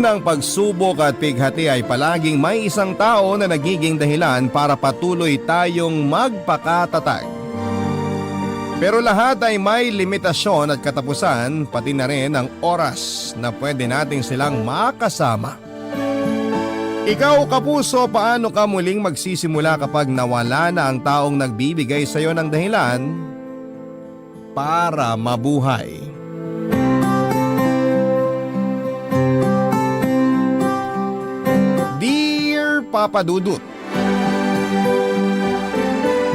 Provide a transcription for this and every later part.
ng pagsubok at pighati ay palaging may isang tao na nagiging dahilan para patuloy tayong magpakatatag. Pero lahat ay may limitasyon at katapusan, pati na rin ang oras na pwede nating silang makasama. Ikaw kapuso, paano ka muling magsisimula kapag nawala na ang taong nagbibigay sa iyo ng dahilan para mabuhay? Dear Papa Dudut,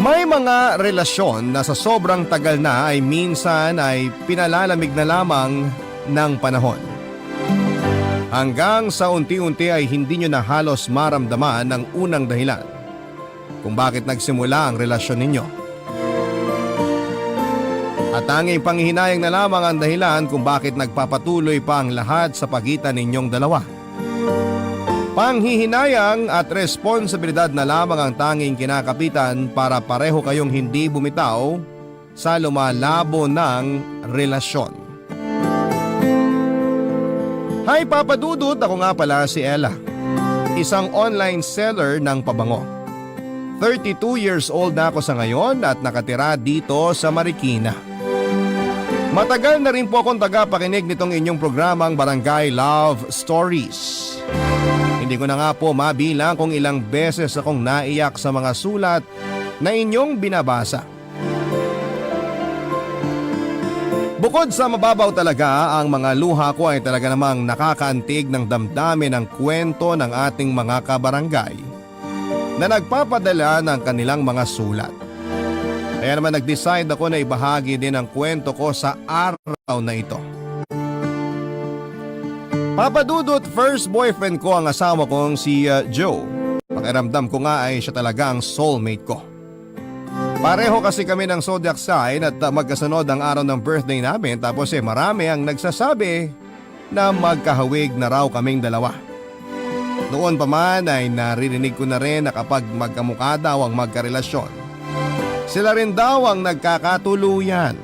may mga relasyon na sa sobrang tagal na ay minsan ay pinalalamig na lamang ng panahon. Hanggang sa unti-unti ay hindi nyo na halos maramdaman ang unang dahilan kung bakit nagsimula ang relasyon ninyo. At tanging panghihinayang na lamang ang dahilan kung bakit nagpapatuloy pa ang lahat sa pagitan ninyong dalawa. Panghihinayang at responsibilidad na lamang ang tanging kinakapitan para pareho kayong hindi bumitaw sa lumalabo ng relasyon. Hi Papa Dudut, ako nga pala si Ella, isang online seller ng pabango. 32 years old na ako sa ngayon at nakatira dito sa Marikina. Matagal na rin po akong tagapakinig nitong inyong programang Barangay Love Stories. Hindi ko na nga po mabilang kung ilang beses akong naiyak sa mga sulat na inyong binabasa. Bukod sa mababaw talaga, ang mga luha ko ay talaga namang nakakaantig ng damdamin ng kwento ng ating mga kabarangay na nagpapadala ng kanilang mga sulat. Kaya naman nag-decide ako na ibahagi din ang kwento ko sa araw na ito. Papa Dudut, first boyfriend ko ang asawa kong si Joe. Pakiramdam ko nga ay siya talaga ang soulmate ko. Pareho kasi kami ng zodiac sign at magkasunod ang araw ng birthday namin, tapos marami ang nagsasabi na magkahawig na raw kaming dalawa. Noon pa man ay naririnig ko na rin na kapag magkamukha daw ang magkarelasyon, sila rin daw ang nagkakatuluyan.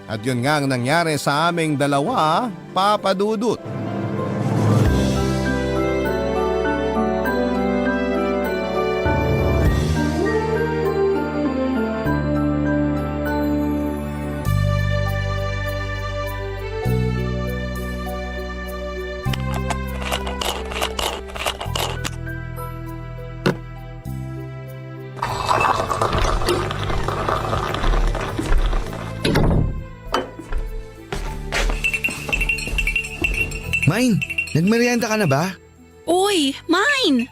At yun nga ang nangyari sa aming dalawa, Papa Dudut. Mine, nagmerienda ka na ba? Uy, Mine!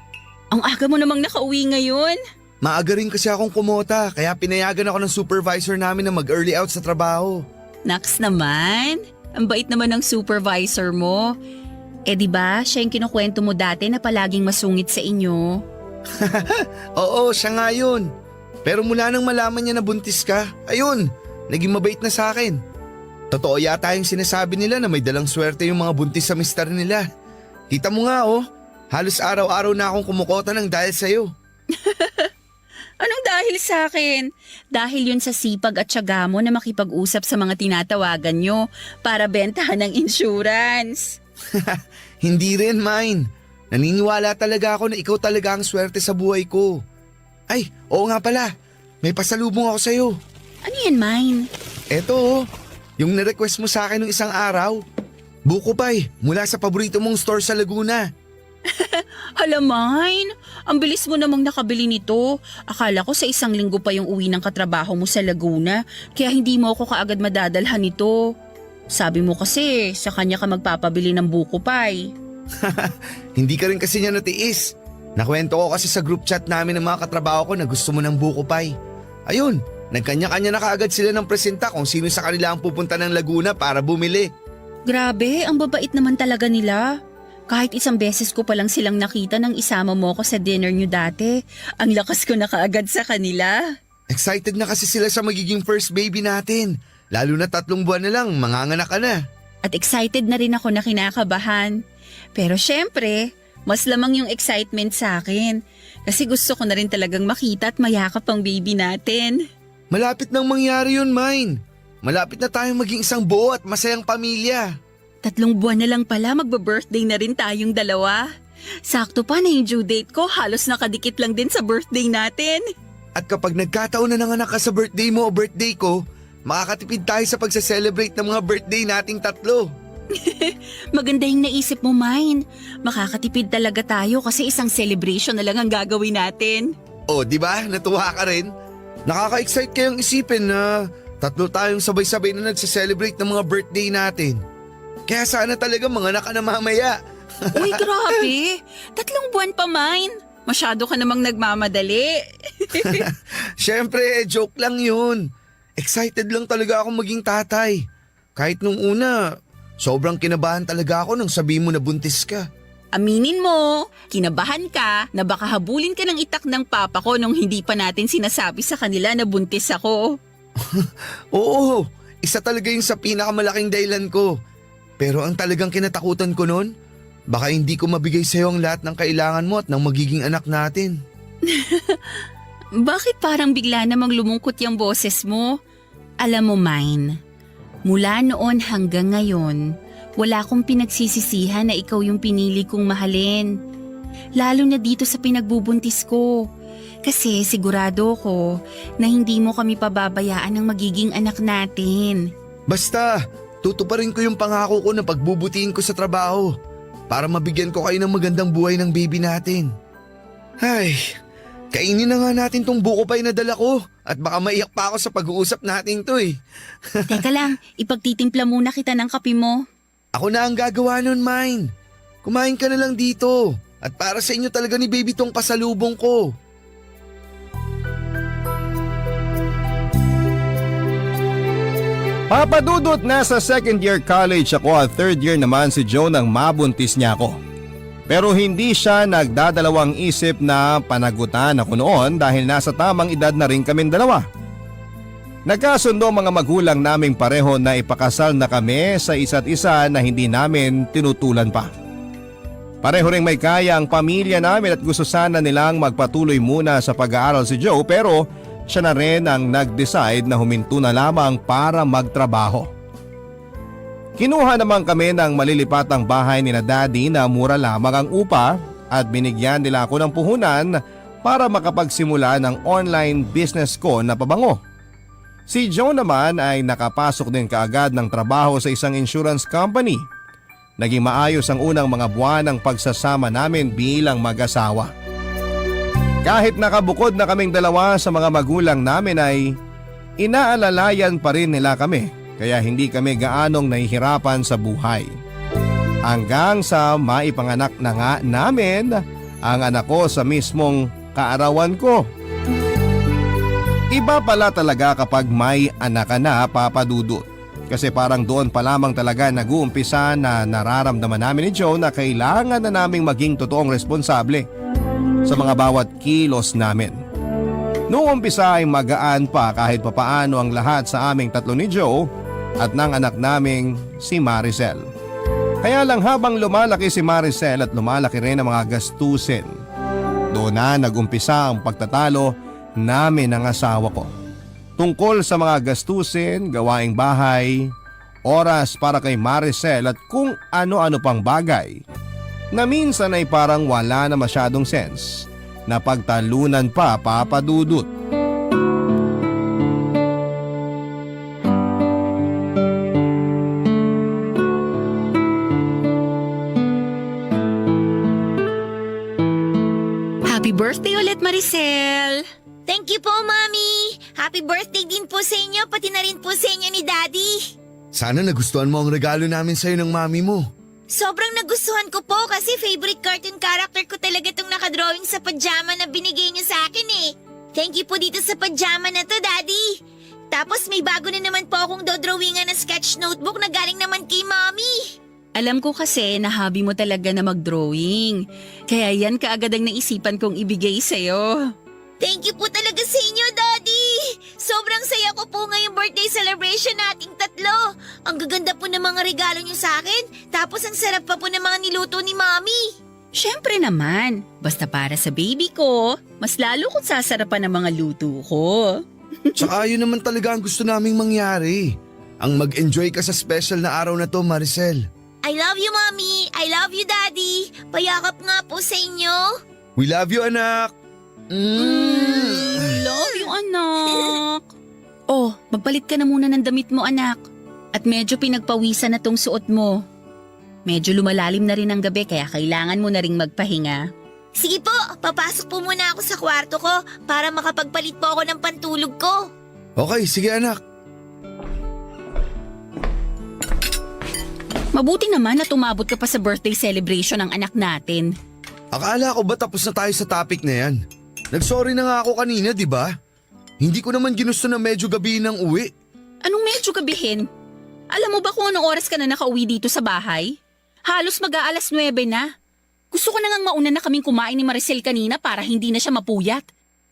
Ang aga mo namang nakauwi ngayon. Maaga rin kasi akong kumota, kaya pinayagan ako ng supervisor namin na mag-early out sa trabaho. Naks naman, ang bait naman ng supervisor mo. Eh di ba siya yung kinukwento mo dati na palaging masungit sa inyo? Oo, siya nga yun. Pero mula nang malaman niya na buntis ka, ayun, naging mabait na sa akin. Totoo yata yung sinasabi nila na may dalang swerte yung mga buntis sa mister nila. Kita mo nga halos araw-araw na akong kumukota ng dahil sa'yo. Anong dahil sa akin? Dahil yun sa sipag at tiyaga mo na makipag-usap sa mga tinatawagan nyo para bentahan ng insurance. Hindi rin, Mine. Naniniwala talaga ako na ikaw talaga ang swerte sa buhay ko. Ay, oo nga pala. May pasalubong ako sa'yo. Ano yan, Mine? Eto yung nirequest mo sa akin nung isang araw. Buko pie mula sa paborito mong store sa Laguna. Hala, Mine, ang bilis mo namang nakabili nito. Akala ko sa isang linggo pa yung uwi ng katrabaho mo sa Laguna, kaya hindi mo ako kaagad madadalhan nito. Sabi mo kasi sa kanya ka magpapabili ng buko pie. Hindi ka rin kasi niya natiis. Nakwento ko kasi sa group chat namin ng mga katrabaho ko na gusto mo ng buko pie. Ayun, nagkanya-kanya na kaagad sila ng presenta kung sino sa kanila ang pupunta ng Laguna para bumili. Grabe, ang babait naman talaga nila. Kahit isang beses ko palang silang nakita nang isama mo ko sa dinner nyo dati, ang lakas ko na kaagad sa kanila. Excited na kasi sila sa magiging first baby natin. Lalo na 3 buwan na lang, manganganak ka na. At excited na rin ako na kinakabahan. Pero syempre, mas lamang yung excitement sa akin. Kasi gusto ko na rin talagang makita at mayakap ang baby natin. Malapit nang mangyari yun, Mine. Malapit na tayong maging isang buo at masayang pamilya. 3 buwan na lang pala magba-birthday na rin tayong dalawa. Sakto pa na yung due date ko, halos nakadikit lang din sa birthday natin. At kapag nagkataon na nanganak ka sa birthday mo o birthday ko, makakatipid tayo sa pagsa-celebrate ng mga birthday nating tatlo. Maganda yung naisip mo, Mine. Makakatipid talaga tayo kasi isang celebration na lang ang gagawin natin. O, di ba? Natuwa ka rin? Nakaka-excite kayong isipin na 3 tayong sabay-sabay na nagsa-celebrate ng mga birthday natin. Kaya sana talaga manganak ka na mamaya. Uy, grabe. 3 buwan pa, Mine. Masyado ka namang nagmamadali. Siyempre, joke lang yun. Excited lang talaga ako maging tatay. Kahit nung una, sobrang kinabahan talaga ako nung sabi mo na buntis ka. Aminin mo, kinabahan ka na baka habulin ka ng itak ng papa ko nung hindi pa natin sinasabi sa kanila na buntis ako. Oo, isa talaga yung sa pinakamalaking dahilan ko. Pero ang talagang kinatakutan ko nun, baka hindi ko mabigay sa'yo ang lahat ng kailangan mo at ng magiging anak natin. Bakit parang bigla namang lumungkot yung boses mo? Alam mo, Mine, mula noon hanggang ngayon, wala akong pinagsisisihan na ikaw yung pinili kong mahalin. Lalo na dito sa pinagbubuntis ko. Kasi sigurado ko na hindi mo kami pababayaan ng magiging anak natin. Basta, tutuparin ko yung pangako ko na pagbubutihin ko sa trabaho para mabigyan ko kayo ng magandang buhay ng baby natin. Ay, kainin na nga natin tong buko pie na dala ko at baka maiyak pa ako sa pag-uusap natin to eh. Teka lang, ipagtitimpla muna kita ng kape mo. Ako na ang gagawa nun, Mine. Kumain ka na lang dito at para sa inyo talaga ni baby tong pasalubong ko. Papa Dudut, nasa 2nd year college ako at 3rd year naman si Joe nang mabuntis niya ako. Pero hindi siya nagdadalawang isip na panagutan ako noon dahil nasa tamang edad na rin kaming dalawa. Nagkasundo mga magulang naming pareho na ipakasal na kami sa isa't isa na hindi namin tinutulan pa. Pareho ring may kaya ang pamilya namin at gusto sana nilang magpatuloy muna sa pag-aaral si Joe pero siya na rin ang nag-decide na huminto na lamang para magtrabaho. Kinuha naman kami ng malilipatang bahay ni na Daddy na mura lamang ang upa at binigyan nila ako ng puhunan para makapagsimula ng online business ko na pabango. Si Joe naman ay nakapasok din kaagad ng trabaho sa isang insurance company. Naging maayos ang unang mga buwan ng pagsasama namin bilang mag-asawa. Kahit nakabukod na kaming dalawa sa mga magulang namin ay inaalalayan pa rin nila kami kaya hindi kami gaanong nahihirapan sa buhay. Hanggang sa maipanganak na nga namin ang anak ko sa mismong kaarawan ko. Iba pala talaga kapag may anak ka na, Papa Dudut. Kasi parang doon pa lamang talaga nag-uumpisa na nararamdaman namin ni Joe na kailangan na naming maging totoong responsable sa mga bawat kilos namin. Noong umpisa ay magaan pa kahit papaano ang lahat sa aming tatlo ni Joe at ng anak naming si Maricel. Kaya lang habang lumalaki si Maricel at lumalaki rin ang mga gastusin, doon na nag-umpisa ang pagtatalo namin ng asawa ko. Tungkol sa mga gastusin, gawaing bahay, oras para kay Maricel at kung ano-ano pang bagay na minsan ay parang wala na masyadong sense na pagtalunan pa, Papa Dudut. Happy birthday ulit, Maricel! Thank you po, Mami! Happy birthday din po sa inyo, pati na rin po sa inyo ni Daddy! Sana nagustuhan mo ang regalo namin sa'yo ng mami mo. Sobrang nagustuhan ko po kasi favorite cartoon character ko talaga itong nakadrawing sa pajama na binigay niyo sa akin eh. Thank you po dito sa pajama na to, Daddy! Tapos may bago na naman po akong dodrawingan na sketch notebook na galing naman kay Mami. Alam ko kasi na hobby mo talaga na mag-drawing. Kaya yan kaagad ang naisipan kong ibigay sa'yo. Thank you po talaga sa inyo, Daddy! Sobrang saya ko po ngayong birthday celebration nating tatlo. Ang gaganda po ng mga regalo niyo sa akin, tapos ang sarap pa po ng mga niluto ni Mami. Siyempre naman, basta para sa baby ko, mas lalo kong sasarapan ng mga luto ko. Tsaka yun naman talaga ang gusto naming mangyari. Ang mag-enjoy ka sa special na araw na to, Maricel. I love you, Mommy. I love you, Daddy. Payakap nga po sa inyo. We love you, anak. Love you, anak. Oh, magpalit ka na muna ng damit mo, anak. At medyo pinagpawisan na tong suot mo. Medyo lumalalim na rin ang gabi kaya kailangan mo na ring magpahinga. Sige po, papasok po muna ako sa kwarto ko para makapagpalit po ako ng pantulog ko. Okay, sige anak. Mabuti naman na tumabot ka pa sa birthday celebration ng anak natin. Akala ko ba tapos na tayo sa topic na yan? Nagsorry na nga ako kanina, di ba? Hindi ko naman ginusto na medyo gabi ng uwi. Anong medyo gabihin? Alam mo ba kung anong oras ka na nakauwi dito sa bahay? Halos mag-aalas 9 na. Gusto ko na ngang mauna na kaming kumain ni Maricel kanina para hindi na siya mapuyat.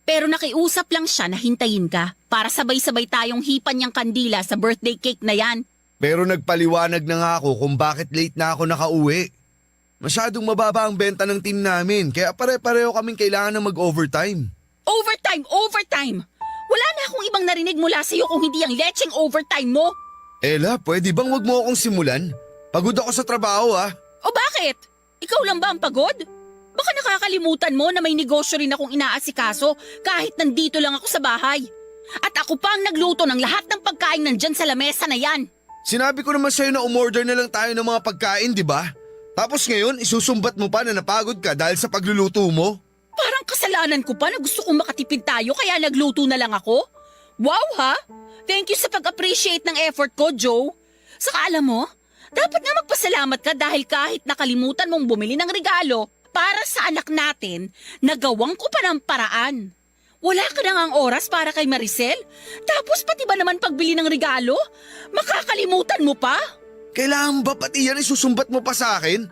Pero nakiusap lang siya na hintayin ka para sabay-sabay tayong hipan niyang kandila sa birthday cake na yan. Pero nagpaliwanag na nga ako kung bakit late na ako nakauwi. Masyadong mababa ang benta ng team namin kaya pare-pareho kaming kailangan na mag-overtime. Overtime! Wala na akong ibang narinig mula sa'yo kung hindi ang lecheng overtime mo. Ella, pwede bang wag mo akong simulan? Pagod ako sa trabaho O bakit? Ikaw lang ba ang pagod? Baka nakakalimutan mo na may negosyo rin akong inaasikaso kahit nandito lang ako sa bahay. At ako pa ang nagluto ng lahat ng pagkain nandyan sa lamesa na yan. Sinabi ko naman sa'yo na umorder na lang tayo ng mga pagkain, di ba? Tapos ngayon, isusumbat mo pa na napagod ka dahil sa pagluluto mo? Parang kasalanan ko pa na gusto kong makatipid tayo kaya nagluto na lang ako. Wow ha! Thank you sa pag-appreciate ng effort ko, Joe. Saka alam mo, dapat nga magpasalamat ka dahil kahit nakalimutan mong bumili ng regalo para sa anak natin, nagawang ko pa ng paraan. Wala ka na ngang oras para kay Maricel? Tapos pati ba naman pagbili ng regalo? Makakalimutan mo pa? Kailangan ba pati yan isusumbat mo pa sa akin?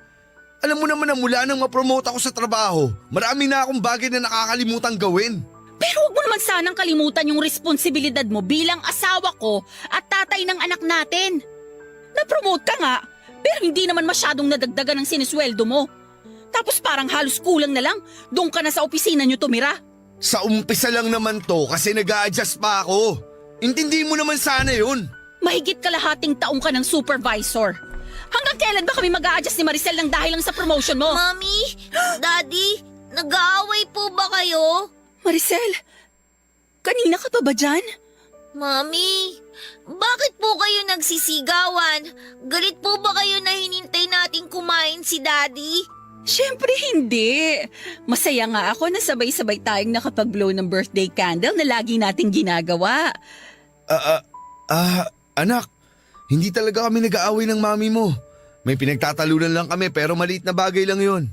Alam mo naman na mula nang ma-promote ako sa trabaho, marami na akong bagay na nakakalimutan gawin. Pero huwag mo naman sanang kalimutan yung responsibilidad mo bilang asawa ko at tatay ng anak natin. Na-promote ka nga, pero hindi naman masyadong nadagdagan ng sinisweldo mo. Tapos parang halos kulang na lang, doon ka na sa opisina niyo tumira. Sa umpisa lang naman to kasi nag-a-adjust pa ako. Intindi mo naman sana yun. Mahigit kalahating taong ka ng supervisor. Hanggang kailan ba kami mag-a-adjust ni Maricel lang dahil lang sa promotion mo? Mommy, Daddy, nag-aaway po ba kayo? Maricel, kanina ka pa ba dyan? Mommy, bakit po kayo nagsisigawan? Galit po ba kayo na hinintay nating kumain si Daddy? Siyempre hindi. Masaya nga ako na sabay-sabay tayong nakapag-blow ng birthday candle na lagi nating ginagawa. Anak, hindi talaga kami nag-aaway ng mami mo. May pinagtatalunan lang kami pero maliit na bagay lang yon.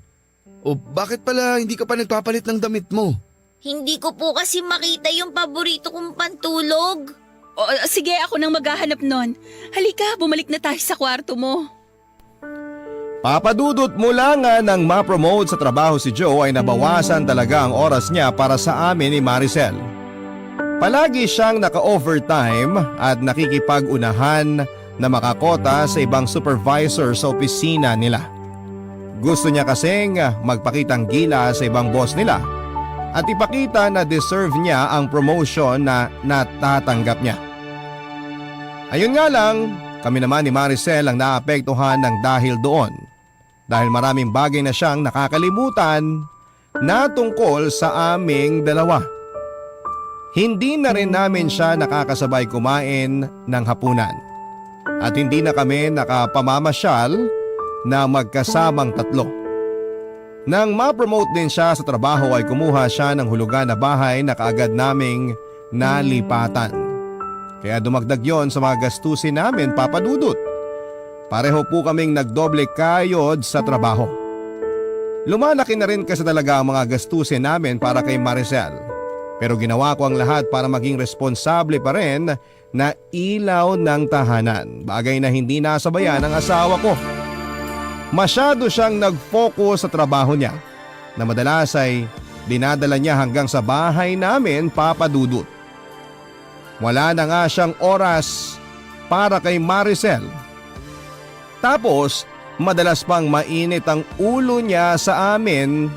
O bakit pala hindi ka pa nagpapalit ng damit mo? Hindi ko po kasi makita yung paborito kong pantulog. O, sige, ako nang maghahanap nun. Halika, bumalik na tayo sa kwarto mo. Papadudot mula nga nang ma-promote sa trabaho si Joe ay nabawasan talaga ang oras niya para sa amin ni Maricel. Palagi siyang naka-overtime at nakikipag-unahan na makakota sa ibang supervisor sa opisina nila. Gusto niya kasing magpakitang gila sa ibang boss nila at ipakita na deserve niya ang promotion na natatanggap niya. Ayun nga lang, kami naman ni Maricel ang naapektuhan ng dahil doon. Dahil maraming bagay na siyang nakakalimutan na tungkol sa aming dalawa. Hindi na rin namin siya nakakasabay kumain ng hapunan. At hindi na kami nakapamamasyal na magkasamang tatlo. Nang ma-promote din siya sa trabaho ay kumuha siya ng hulugan na bahay na kaagad naming nalipatan. Kaya dumagdag yon sa mga gastusin namin, Papa Dudut. Pareho po kaming nagdoble kayod sa trabaho. Lumalaki na rin kasi talaga ang mga gastusin namin para kay Maricel. Pero ginawa ko ang lahat para maging responsable pa rin na ilaw ng tahanan. Bagay na hindi nasabayan ng asawa ko. Masyado siyang nag-focus sa trabaho niya na madalas ay dinadala niya hanggang sa bahay namin, Papa Dudut. Wala na nga siyang oras para kay Maricel. Tapos, madalas pang mainit ang ulo niya sa amin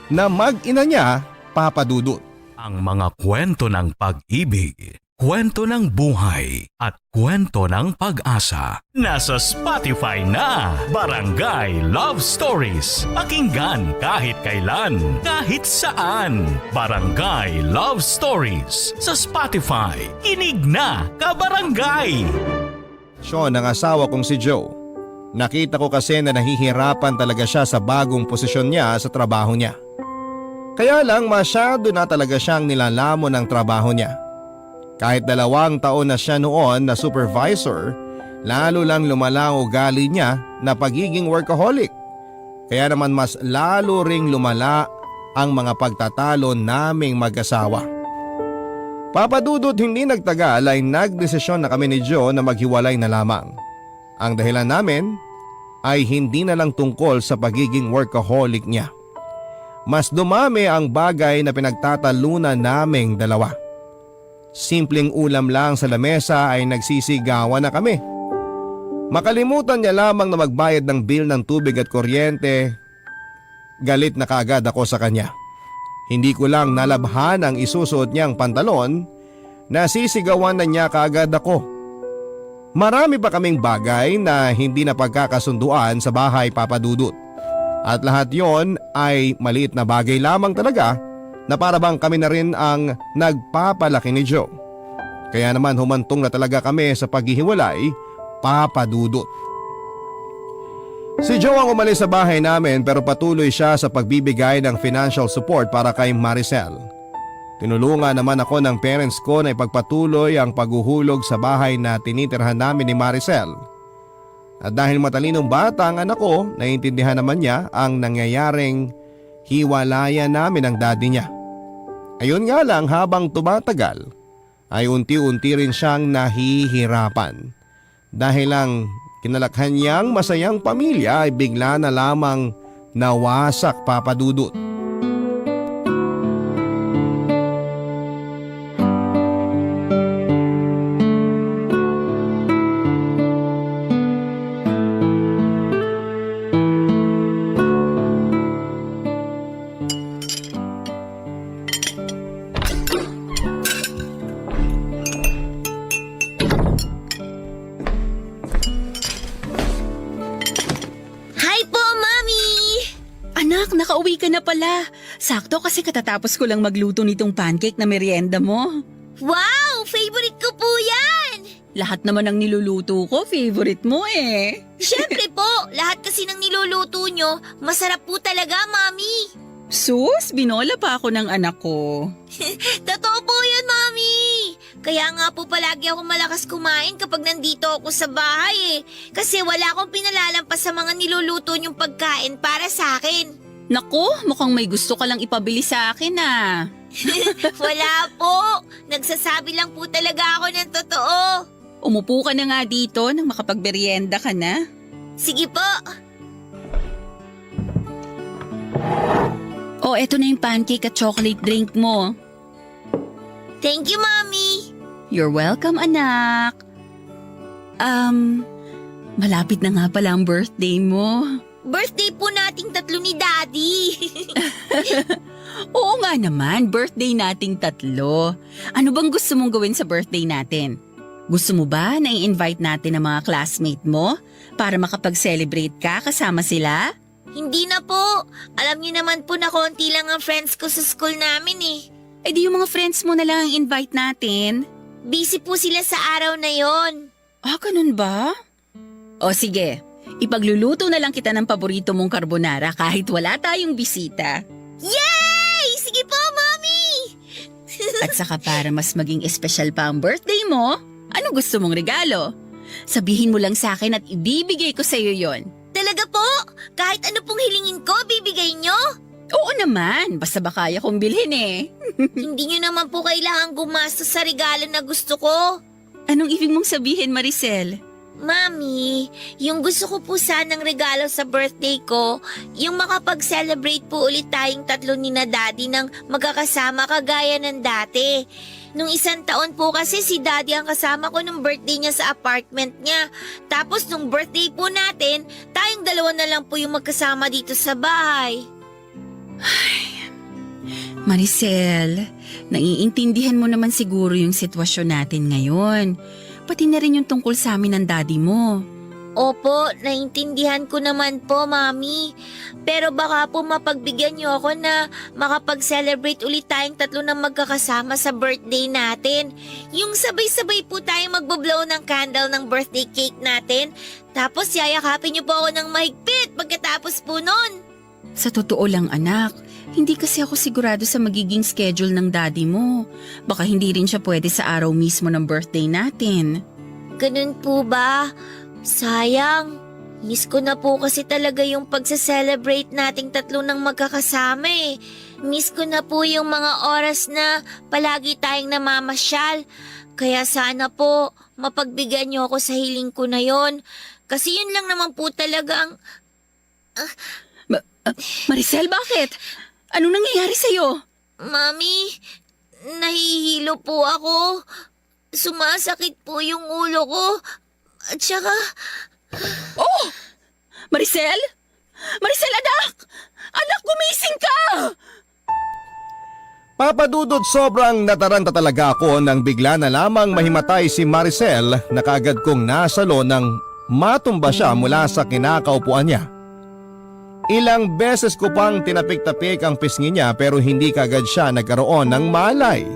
na mag-ina niya, Papa Dudut. Ang mga kwento ng pag-ibig, kwento ng buhay at kwento ng pag-asa. Nasa Spotify na Barangay Love Stories. Pakinggan kahit kailan, kahit saan. Barangay Love Stories sa Spotify. Kinig na, kabarangay! Sean, ang asawa kong si Joe. Nakita ko kasi na nahihirapan talaga siya sa bagong posisyon niya sa trabaho niya. Kaya lang masyado na talaga siyang nilalamon ng trabaho niya. Kahit 2 taon na siya noon na supervisor, lalo lang lumala ang ugali niya na pagiging workaholic. Kaya naman mas lalo ring lumala ang mga pagtatalo naming mag-asawa. Papadudot hindi nagtagal ay nagdesisyon na kami ni Joe na maghiwalay na lamang. Ang dahilan namin ay hindi na lang tungkol sa pagiging workaholic niya. Mas dumami ang bagay na pinagtatalunan naming dalawa. Simpleng ulam lang sa lamesa ay nagsisigawan na kami. Makalimutan niya lamang na magbayad ng bill ng tubig at kuryente, galit na kaagad ako sa kanya. Hindi ko lang nalabhan ang isusuot niyang pantalon, nasisigawan na niya kaagad ako. Marami pa kaming bagay na hindi na pagkakasunduan sa bahay, Papa Dudut. At lahat yon ay maliit na bagay lamang talaga na para bang kami na rin ang nagpapalaki ni Joe. Kaya naman humantong na talaga kami sa paghihiwalay, Papa Dudut. Si Joe ang umalis sa bahay namin pero patuloy siya sa pagbibigay ng financial support para kay Maricel. Tinulungan naman ako ng parents ko na ipagpatuloy ang paghuhulog sa bahay na tinitirhan namin ni Maricel. At dahil matalinong bata ang anak ko, naiintindihan naman niya ang nangyayaring hiwalayan namin ng daddy niya. Ayun nga lang, habang tumatagal ay unti-unti rin siyang nahihirapan. Dahil lang kinalakhan niyang masayang pamilya ay bigla na lamang nawasak, Papa Dudut. Hi po, Mami! Anak, nakauwi ka na pala. Sakto kasi katatapos ko lang magluto nitong pancake na merienda mo. Wow! Favorite ko po yan! Lahat naman ng niluluto ko, favorite mo eh. Siyempre po, lahat kasi ng niluluto nyo, masarap po talaga, Mami. Sus, binola pa ako ng anak ko. Totoo po yun, Mami. Kaya nga po palagi ako malakas kumain kapag nandito ako sa bahay eh. Kasi wala akong pinalalampas sa mga niluluto nyong pagkain para sa akin. Naku, mukhang may gusto ka lang ipabili sa akin ah. Wala po. Nagsasabi lang po talaga ako ng totoo. Umupo ka na nga dito nang makapagmerienda ka na. Sige po. Oh, eto na yung pancake at chocolate drink mo. Thank you, Mami. You're welcome, anak. Malapit na nga pala ang birthday mo. Birthday po nating 3 ni Daddy. Oo nga naman, birthday nating 3. Ano bang gusto mong gawin sa birthday natin? Gusto mo ba na i-invite natin ang mga classmate mo para makapag-celebrate ka kasama sila? Hindi na po. Alam niyo naman po na konti lang ang friends ko sa school namin eh. Eh di yung mga friends mo na lang ang invite natin. Busy po sila sa araw na yon. Ah, ganun ba? O sige, ipagluluto na lang kita ng paborito mong carbonara kahit wala tayong bisita. Yay! Sige po, Mami! At saka para mas maging espesyal pa ang birthday mo, ano gusto mong regalo? Sabihin mo lang sa akin at ibibigay ko sa iyo yon. Talaga po? Kahit ano pong hilingin ko, bibigay nyo? Oo naman, basta ba kaya kong bilhin eh. Hindi nyo naman po kailangan gumastos sa regalo na gusto ko. Anong ibig mong sabihin, Maricel? Mami, yung gusto ko po sanang regalo sa birthday ko, yung makapag-celebrate po ulit tayong 3 ni na Daddy ng magkakasama kagaya ng dati. Nung 1 taon po kasi si Daddy ang kasama ko nung birthday niya sa apartment niya. Tapos nung birthday po natin, tayong 2 na lang po yung magkasama dito sa bahay. Maricel, naiintindihan mo naman siguro yung sitwasyon natin ngayon. Pati na rin yung tungkol sa amin ng daddy mo. Opo, naintindihan ko naman po, Mami. Pero baka po mapagbigyan niyo ako na makapag-celebrate ulit tayong tatlo na magkakasama sa birthday natin. Yung sabay-sabay po tayong magbo-blow ng candle ng birthday cake natin. Tapos yayakapin niyo po ako ng mahigpit pagkatapos po nun. Sa totoo lang anak, hindi kasi ako sigurado sa magiging schedule ng daddy mo. Baka hindi rin siya pwede sa araw mismo ng birthday natin. Ganun po ba? Sayang. Miss ko na po kasi talaga yung pagsa-celebrate nating tatlo ng magkakasama eh. Miss ko na po yung mga oras na palagi tayong namamasyal. Kaya sana po mapagbigyan niyo ako sa hiling ko na yon. Kasi yun lang naman po talaga ang... Maricel, bakit? Anong nangyayari sa'yo? Mami, nahihilo po ako. Sumasakit po yung ulo ko. At saka... Oh! Maricel? Maricel, anak! Anak, gumising ka! Papadudod, sobrang nataranta talaga ako nang bigla na lamang mahimatay si Maricel na kaagad kong nasalo nang matumba siya mula sa kinakaupuan niya. Ilang beses ko pang tinapik-tapik ang pisngi niya pero hindi kaagad siya nagkaroon ng malay.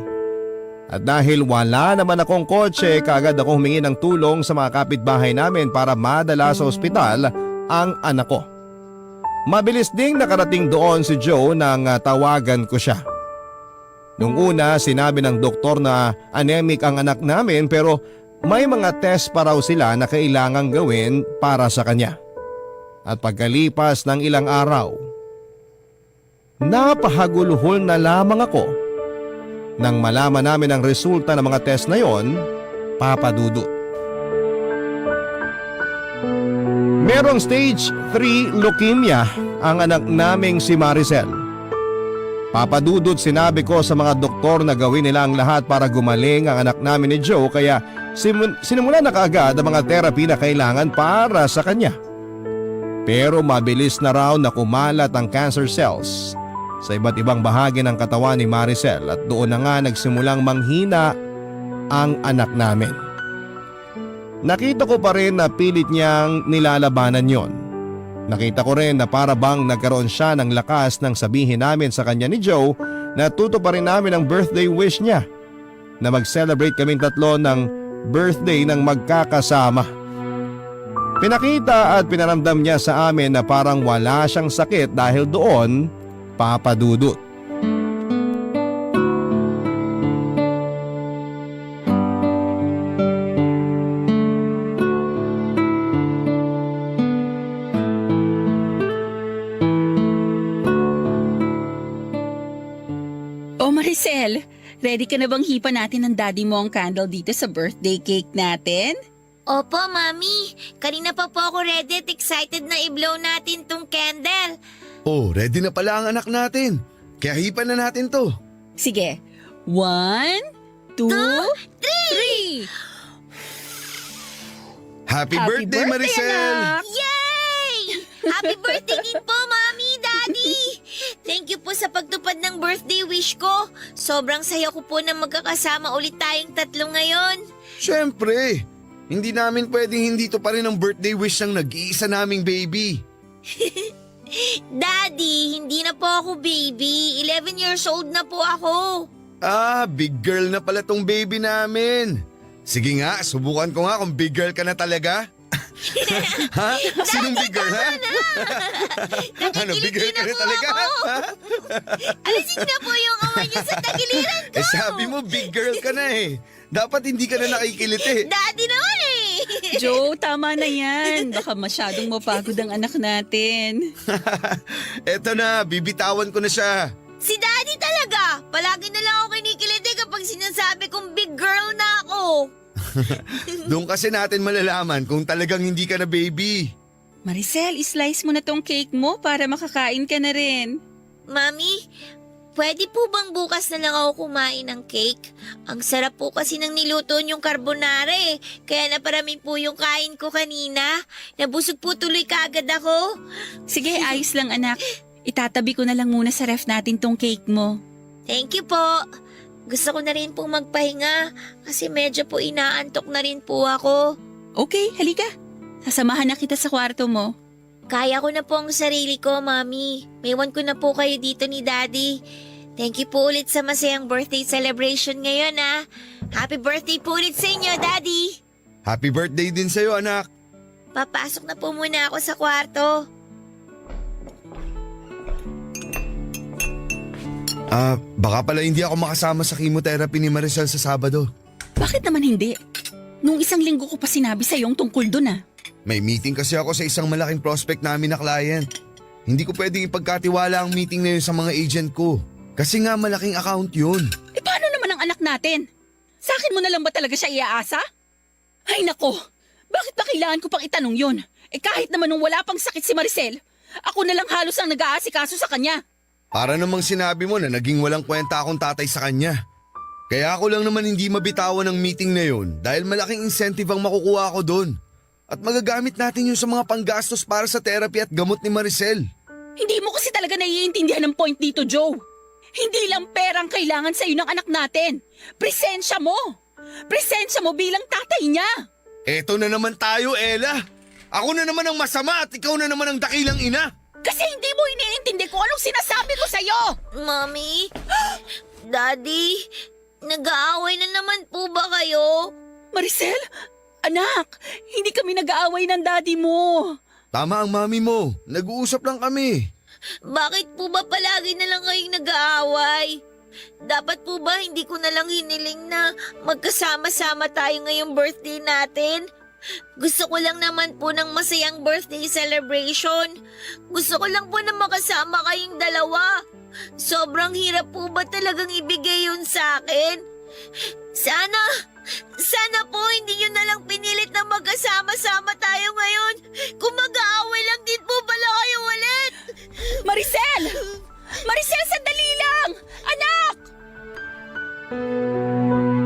At dahil wala naman akong kotse, kaagad ako humingi ng tulong sa mga kapitbahay namin para madala sa ospital ang anak ko. Mabilis ding nakarating doon si Joe nang tawagan ko siya. Nung una, sinabi ng doktor na anemic ang anak namin pero may mga test pa raw sila na kailangang gawin para sa kanya. At pagkalipas ng ilang araw, napahaguluhol na lamang ako nang malaman namin ang resulta ng mga test na yon, papadudot. Merong stage 3 leukemia ang anak naming si Maricel. Papadudot, sinabi ko sa mga doktor na gawin nila ang lahat para gumaling ang anak namin ni Joe kaya sinimula na kaagad ang mga therapy na kailangan para sa kanya. Pero mabilis na raw na kumalat ang cancer cells sa iba't ibang bahagi ng katawan ni Maricel at doon na nga nagsimulang manghina ang anak namin. Nakita ko pa rin na pilit niyang nilalabanan yon. Nakita ko rin na para bang nagkaroon siya ng lakas nang sabihin namin sa kanya ni Joe na tutuparin namin ang birthday wish niya na mag-celebrate kaming tatlo ng birthday ng magkakasama. Pinakita at pinaramdam niya sa amin na parang wala siyang sakit dahil doon, papadudot. Oh Maricel, ready ka na bang hipa natin ng daddy mo ang candle dito sa birthday cake natin? Opo, Mami. Kanina pa po ako ready at excited na i-blow natin tong candle. Oh, ready na pala ang anak natin. Kaya hipan na natin to. Sige, 1, 2, 3! Happy birthday, Maricel! anak! Yay! Happy birthday din po, Mami, Daddy! Thank you po sa pagtupad ng birthday wish ko. Sobrang saya ko po na magkakasama ulit tayong tatlo ngayon. Siyempre, hindi namin pwedeng hindi to pa rin ang birthday wish ng nag-iisa naming baby. Daddy, hindi na po ako baby. 11 years old na po ako. Ah, big girl na pala tong baby namin. Sige nga, subukan ko nga kung big girl ka na talaga. Ha? Sinong big girl, ha? Ano, big girl ka na talaga? Ha? Alisin na po yung awa niyo sa tagiliran ko. Sabi mo big girl ka na eh. Dapat hindi ka na nakikilit eh. Daddy naman eh. Joe, tama na yan. Baka masyadong mapagod ang anak natin. Eto na, bibitawan ko na siya. Si Daddy talaga. Palagi na lang ako kinikiliti kapag sinasabi kong big girl na ako. Doon kasi natin malalaman kung talagang hindi ka na baby. Maricel, islice mo na tong cake mo para makakain ka na rin. Mami, pwede po bang bukas na lang ako kumain ng cake? Ang sarap po kasi ng niluto niyong carbonara eh. Kaya naparami po yung kain ko kanina. Nabusog po tuloy kaagad ako. Sige, ayos lang anak. Itatabi ko na lang muna sa ref natin tong cake mo. Thank you po. Gusto ko na rin po magpahinga kasi medyo po inaantok na rin po ako. Okay, halika. Sasamahan na kita sa kwarto mo. Kaya ko na po ang sarili ko, Mami. Maiwan ko na po kayo dito ni Daddy. Thank you po ulit sa masayang birthday celebration ngayon, ah. Happy birthday po ulit sa inyo, Daddy. Happy birthday din sa'yo, anak. Papasok na po muna ako sa kwarto. Baka pala hindi ako makasama sa chemotherapy ni Maricel sa Sabado. Bakit naman hindi? Nung isang linggo ko pa sinabi sa'yo yung tungkol dun ah. May meeting kasi ako sa isang malaking prospect namin na client. Hindi ko pwedeng ipagkatiwala ang meeting na yun sa mga agent ko. Kasi nga malaking account yun. Eh paano naman ang anak natin? Sa akin mo na lang ba talaga siya iaasa? Ay nako, bakit ba kailangan ko pang itanong yun? Eh kahit naman nung wala pang sakit si Maricel, ako na lang halos ang nag-aasikaso sa kanya. Para namang sinabi mo na naging walang kwenta akong tatay sa kanya. Kaya ako lang naman hindi mabitawan ng meeting na yun dahil malaking incentive ang makukuha ko doon. At magagamit natin yun sa mga panggastos para sa therapy at gamot ni Maricel. Hindi mo kasi talaga naiintindihan ang point dito, Joe. Hindi lang perang kailangan sa'yo ng anak natin. Presensya mo. Presensya mo bilang tatay niya. Eto na naman tayo, Ella. Ako na naman ang masama at ikaw na naman ang dakilang ina. Kasi hindi mo iniintindi kung anong sinasabi ko sa'yo. Mami? Daddy? Nag-aaway na naman po ba kayo? Maricel, anak, hindi kami nag-aaway ng daddy mo. Tama ang mami mo. Nag-uusap lang kami. Bakit po ba palagi na lang kayong nag-aaway? Dapat po ba hindi ko na lang hiniling na magkasama-sama tayo ngayong birthday natin? Gusto ko lang naman po ng masayang birthday celebration. Gusto ko lang po na makasama kayong dalawa. Sobrang hirap po ba talagang ibigay yun sa akin? Sana po hindi nyo na lang pinilit na magkasama-sama tayo ngayon. Kung mag-aaway lang din po pala kayo ulit. Maricel! Maricel, sandali lang! Anak!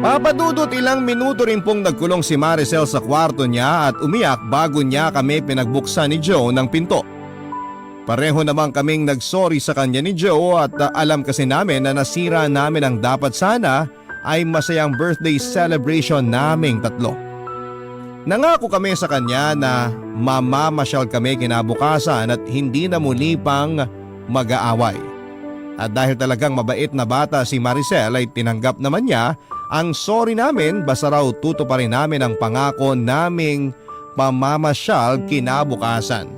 Papadudot ilang minuto rin pong nagkulong si Maricel sa kwarto niya at umiyak bago niya kami pinagbuksan ni Joe ng pinto. Pareho naman kaming nagsorry sa kanya ni Joe at alam kasi namin na nasira namin ang dapat sana ay masayang birthday celebration naming tatlo. Nangako kami sa kanya na mamamasyal kami kinabukasan at hindi na muli pang mag-aaway. At dahil talagang mabait na bata si Maricel ay tinanggap naman niya ang sorry namin basta raw tutuparin namin ang pangako naming pamamasyal kinabukasan.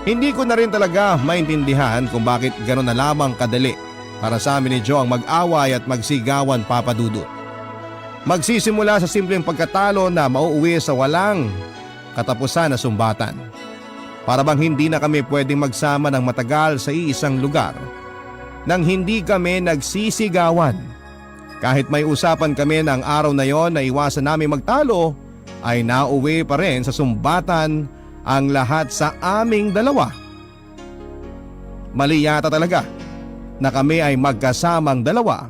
Hindi ko na rin talaga maintindihan kung bakit gano'n na lamang kadali para sa amin ni Joe ang mag-away at magsigawan, Papa Dudut. Magsisimula sa simpleng pagkatalo na mauuwi sa walang katapusan na sumbatan. Para bang hindi na kami pwedeng magsama ng matagal sa iisang lugar nang hindi kami nagsisigawan. Kahit may usapan kami ng araw na yon na iwasan namin magtalo, ay nauwi pa rin sa sumbatan ang lahat sa aming dalawa. Mali yata talaga na kami ay magkasamang dalawa.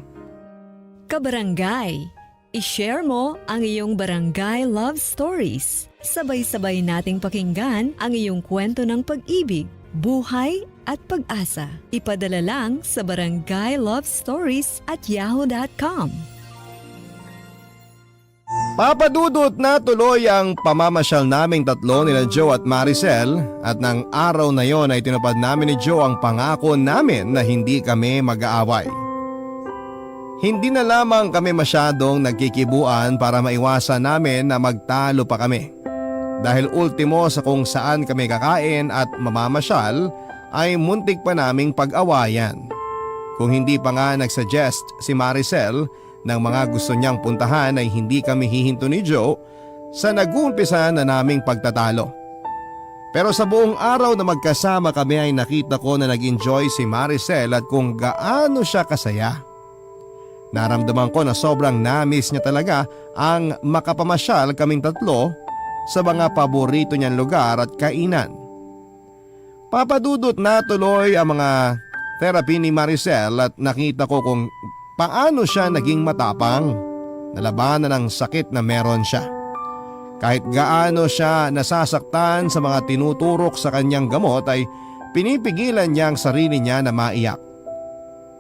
Kabarangay, i-share mo ang iyong barangay love stories. Sabay-sabay nating pakinggan ang iyong kwento ng pag-ibig, buhay at pag-asa. Ipadala lang sa barangaylovestories@yahoo.com. Papadudot na tuloy ang pamamasyal naming tatlo nila Joe at Maricel at ng araw na yon ay tinupad namin ni Joe ang pangako namin na hindi kami mag-aaway. Hindi na lamang kami masyadong nagkikibuan para maiwasan namin na magtalo pa kami. Dahil ultimo sa kung saan kami kakain at mamamasyal ay muntik pa naming pag-awayan. Kung hindi pa nga nagsuggest si Maricel ng mga gusto niyang puntahan ay hindi kami hihinto ni Joe sa nag-uumpisa na naming pagtatalo. Pero sa buong araw na magkasama kami ay nakita ko na nag-enjoy si Maricel at kung gaano siya kasaya. Naramdaman ko na sobrang na-miss niya talaga ang makapamasyal kaming tatlo sa mga paborito niyang lugar at kainan. Papadudot na tuloy ang mga therapy ni Maricel at nakita ko kung paano siya naging matapang na labanan ng sakit na meron siya. Kahit gaano siya nasasaktan sa mga tinuturok sa kanyang gamot ay pinipigilan niya ang sarili niya na maiyak.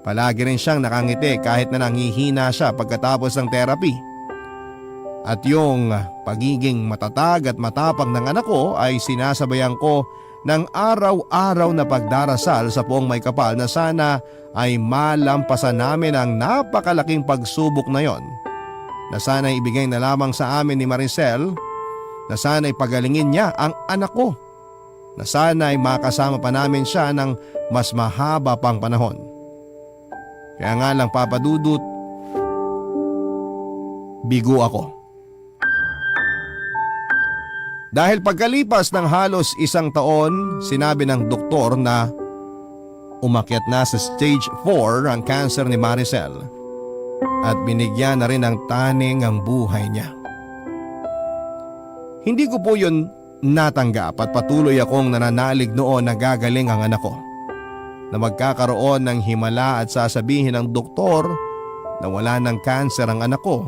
Palagi rin siyang nakangiti kahit na nanghihina siya pagkatapos ng therapy. At yung pagiging matatag at matapang ng anak ko ay sinasabayan ko ng araw-araw na pagdarasal sa Poong May Kapal na sana ay malampasan namin ang napakalaking pagsubok na yon. Na sana ibigay na lamang sa amin ni Maricel, na sana ipagalingin niya ang anak ko, na sana ay makasama pa namin siya ng mas mahaba pang panahon. Kaya nga lang Papa Dudut, bigo ako. Dahil pagkalipas ng halos 1 taon, sinabi ng doktor na umakyat na sa stage 4 ang cancer ni Maricel at binigyan na rin ng taning ang buhay niya. Hindi ko po yun natanggap at patuloy akong nananalig noon na gagaling ang anak ko, na magkakaroon ng himala at sasabihin ng doktor na wala ng cancer ang anak ko,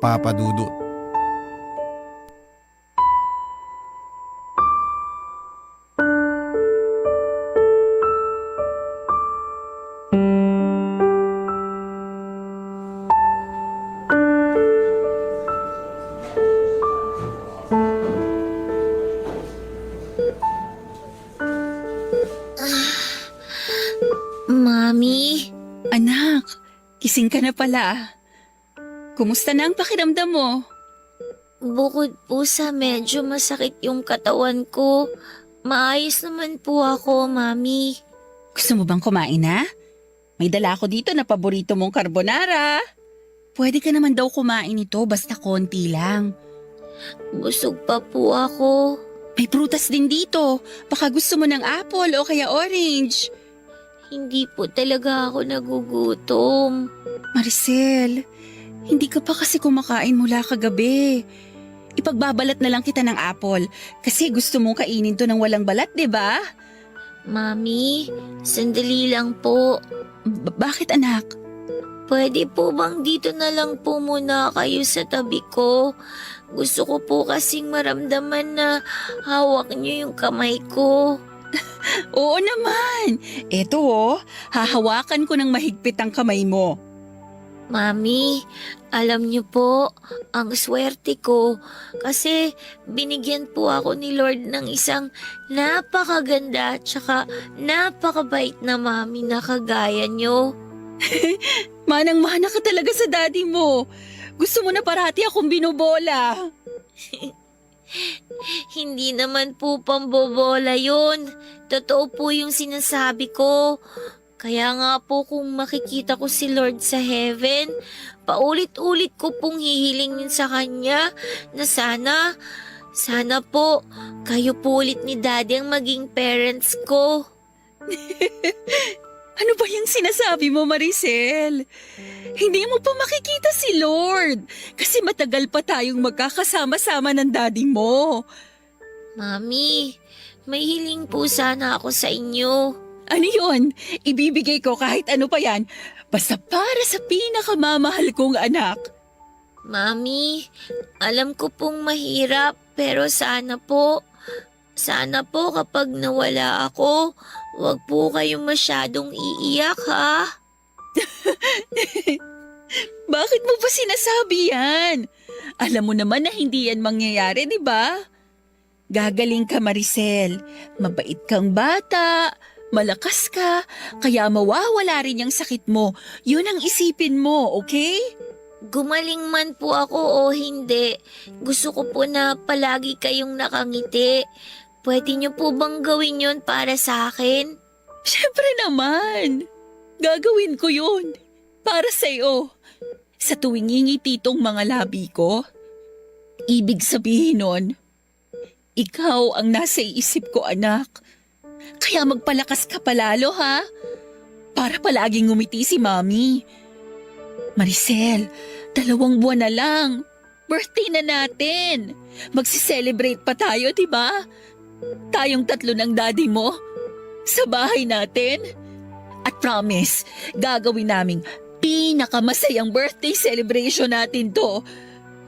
Papa Dudut. Mami, Anak, kising ka na pala. Kumusta na ang pakiramdam mo? bukod po sa medyo masakit yung katawan ko, maayos naman po ako, Mami. Gusto mo bang kumain na? May dala ako dito na paborito mong carbonara. Pwede ka naman daw kumain ito basta konti lang. Busog pa po ako. May prutas din dito. Baka gusto mo ng apple o kaya orange. Hindi po talaga ako nagugutom. Maricel, hindi ka pa kasi kumakain mula kagabi. Ipagbabalat na lang kita ng apple kasi gusto mong kainin to ng walang balat, di ba? Mami, sandali lang po. Bakit anak? Pwede po bang dito na lang po muna kayo sa tabi ko? Gusto ko po kasing maramdaman na hawak niyo yung kamay ko. Oo naman. Eto hahawakan ko ng mahigpit ang kamay mo. Mami, alam niyo po, ang swerte ko kasi binigyan po ako ni Lord ng isang napakaganda at saka napakabait na mami na kagaya niyo. Manang-mana ka talaga sa daddy mo. Gusto mo na parati akong binobola. Hindi naman po pambobola yun. Totoo po yung sinasabi ko. Kaya nga po kung makikita ko si Lord sa heaven, paulit-ulit ko pong hihilingin sa Kanya na sana po kayo po ulit ni Daddy ang maging parents ko. Ano ba yung sinasabi mo, Maricel? Hindi mo pa makikita si Lord kasi matagal pa tayong magkakasama-sama ng daddy mo. Mami, may hiling po sana ako sa inyo. Ano yun? Ibibigay ko kahit ano pa yan. Basta para sa pinakamamahal kong anak. Mami, alam ko pong mahirap pero sana po kapag nawala ako, wag po kayong masyadong iiyak ha. Bakit mo pa sinasabi yan? Alam mo naman na hindi yan mangyayari, di ba? Gagaling ka, Maricel. Mabait kang bata. Malakas ka, kaya mawawala rin yung sakit mo. Yun ang isipin mo, okay? Gumaling man po ako o hindi, gusto ko po na palagi kayong nakangiti. Pwede niyo po bang gawin yun para sa akin? Siyempre naman. Gagawin ko yun. Para sa'yo. Sa tuwing ngingiti tong mga labi ko, ibig sabihin nun, ikaw ang nasa isip ko, anak. Kaya magpalakas ka palalo, ha? Para palaging ngumiti si Mami. Maricel, 2 buwan na lang. Birthday na natin. Magsi-celebrate pa tayo, di ba? Tayong 3 ng daddy mo. Sa bahay natin. At promise, gagawin naming pinakamasayang birthday celebration natin to.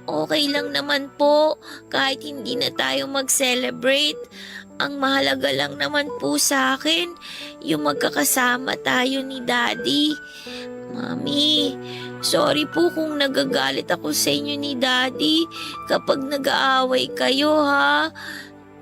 Okay lang naman po kahit hindi na tayo mag-celebrate. Ang mahalaga lang naman po sa akin, yung magkakasama tayo ni Daddy. Mami, sorry po kung nagagalit ako sa inyo ni Daddy kapag nag-aaway kayo ha.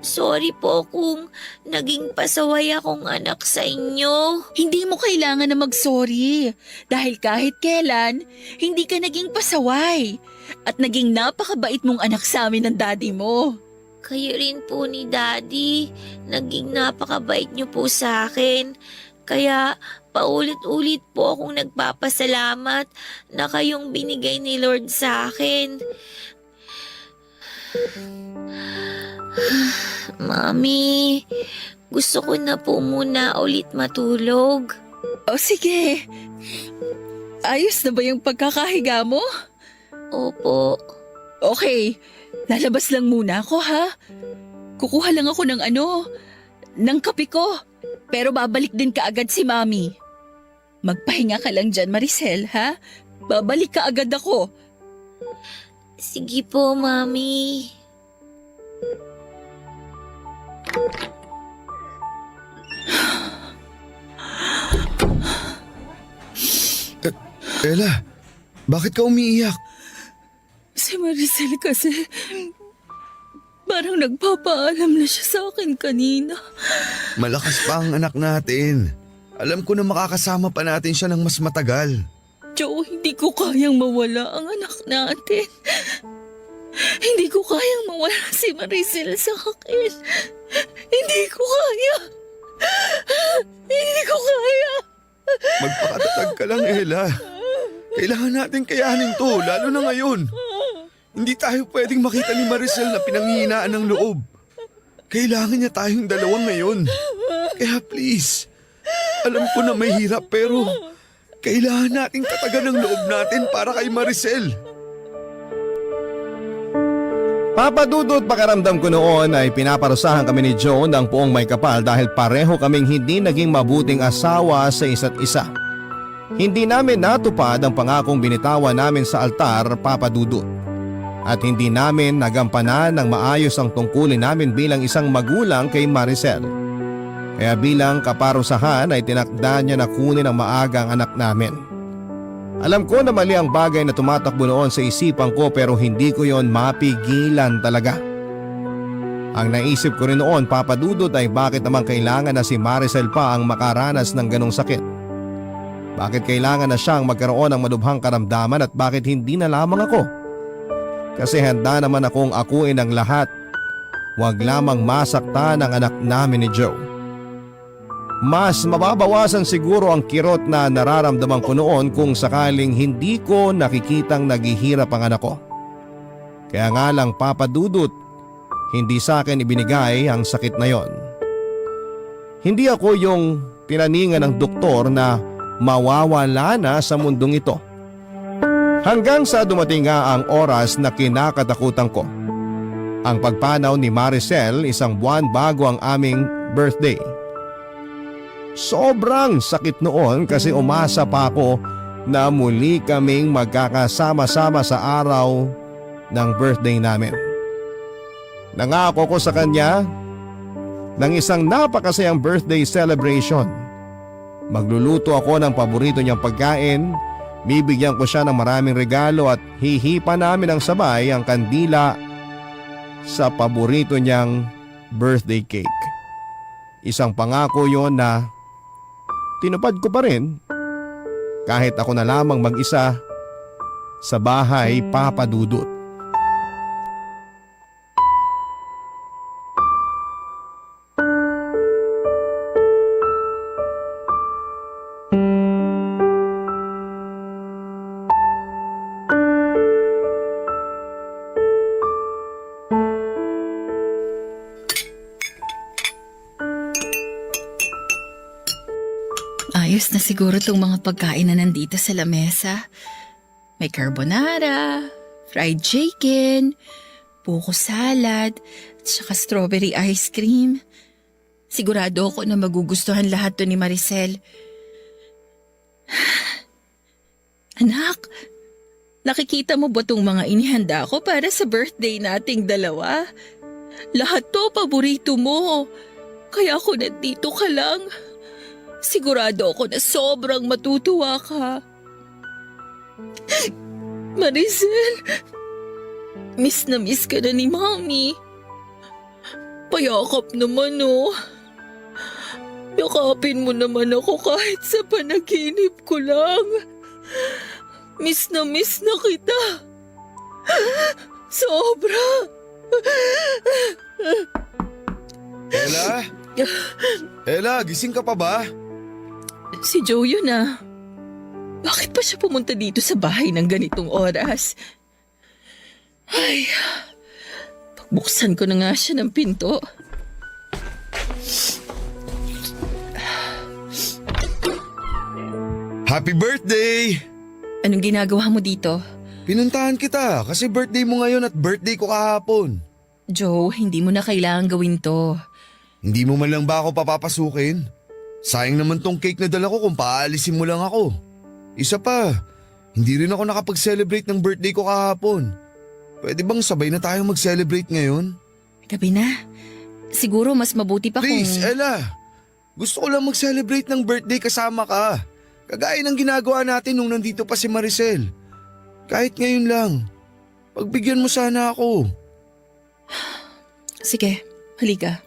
Sorry po kung naging pasaway akong anak sa inyo. Hindi mo kailangan na mag-sorry dahil kahit kailan, hindi ka naging pasaway at naging napakabait mong anak sa amin ng daddy mo. Kayo rin po ni Daddy, naging napakabait niyo po sa akin. Kaya paulit-ulit po akong nagpapasalamat na kayong binigay ni Lord sa akin. Mami, gusto ko na po muna ulit matulog. O sige, ayos na ba yung pagkakahiga mo? Opo. Okay, lalabas lang muna ako ha. Kukuha lang ako ng kape ko. Pero babalik din kaagad si Mami. Magpahinga ka lang dyan, Maricel, ha? Babalik ka agad ako. Sige po, Mami. Ella, bakit ka umiiyak? Si Maricel kasi parang nagpapaalam na siya sa akin kanina. Malakas pa ang anak natin. Alam ko na makakasama pa natin siya ng mas matagal. Joe, hindi ko kayang mawala ang anak natin. Hindi ko kayang mawala si Maricel sa akin. Hindi ko kaya. Hindi ko kaya. Magpakatatag ka lang, Ella. Kailangan natin kayanin to, lalo na ngayon. Hindi tayo pwedeng makita ni Maricel na pinanghihinaan ng loob. Kailangan niya tayong dalawa ngayon. Kaya please, alam ko na may hirap pero kailangan nating katagan ng loob natin para kay Maricel. Papadudot pakiramdam ko noon ay pinaparusahan kami ni Joe ng puong may kapal dahil pareho kaming hindi naging mabuting asawa sa isa't isa. Hindi namin natupad ang pangakong binitawan namin sa altar, Papadudot. At hindi namin nagampanan ng maayos ang tungkulin namin bilang isang magulang kay Maricel. Kaya bilang kaparusahan ay tinakda niya na kunin ang maagang anak namin. Alam ko na mali ang bagay na tumatakbo noon sa isipan ko pero hindi ko yon mapigilan talaga. Ang naisip ko rin noon, Papadudot, ay bakit naman kailangan na si Maricel pa ang makaranas ng ganong sakit? Bakit kailangan na siyang magkaroon ng malubhang karamdaman at bakit hindi na lamang ako? Kasi handa naman akong akuin ang lahat. Huwag lamang masaktan ang anak namin ni Joe. Mas mababawasan siguro ang kirot na nararamdaman ko noon kung sakaling hindi ko nakikitang naghihirap ang anak ko. Kaya nga lang, Papadudot, hindi sa akin ibinigay ang sakit na yon. Hindi ako yung tinaningan ng doktor na mawawala na sa mundong ito. Hanggang sa dumating nga ang oras na kinakatakutan ko. Ang pagpanaw ni Maricel isang buwan bago ang aming birthday. Sobrang sakit noon kasi umasa pa ako na muli kaming magkakasama-sama sa araw ng birthday namin. Nangako ko sa kanya ng isang napakasayang birthday celebration. Magluluto ako ng paborito niyang pagkain, bibigyan ko siya ng maraming regalo at hihipa namin ng sabay ang kandila sa paborito niyang birthday cake. Isang pangako yon na tinupad ko pa rin kahit ako na lamang mag-isa sa bahay, Papadudot. Ayos na siguro tong mga pagkain na nandito sa lamesa. May carbonara, fried chicken, buko salad, at saka strawberry ice cream. Sigurado ako na magugustuhan lahat to ni Maricel. Anak, nakikita mo ba tong mga inihanda ko para sa birthday nating dalawa? Lahat to paborito mo. Kaya ako nandito ka lang. Sigurado ako na sobrang matutuwa ka. Maricel, miss na miss ka na ni Mami. Payakap naman oh. Yakapin mo naman ako kahit sa panaginip ko lang. Miss na kita. Sobra. Ella? Ella, gising ka pa ba? Si Joe yun ah. Bakit pa siya pumunta dito sa bahay ng ganitong oras? Ay, pagbuksan ko na nga siya ng pinto. Happy birthday! Anong ginagawa mo dito? Pinuntahan kita kasi birthday mo ngayon at birthday ko kahapon. Joe, hindi mo na kailangan gawin to. Hindi mo man lang ba ako papapasukin? Sayang naman tong cake na dala ko kung paalisin mo lang ako. Isa pa, hindi rin ako nakapag-celebrate ng birthday ko kahapon. Pwede bang sabay na tayong mag-celebrate ngayon? Gabi na. Siguro mas mabuti pa Please, kung... Ella. Gusto ko lang mag-celebrate ng birthday kasama ka. Kagaya ng ginagawa natin nung nandito pa si Maricel. Kahit ngayon lang. Pagbigyan mo sana ako. Sige, halika.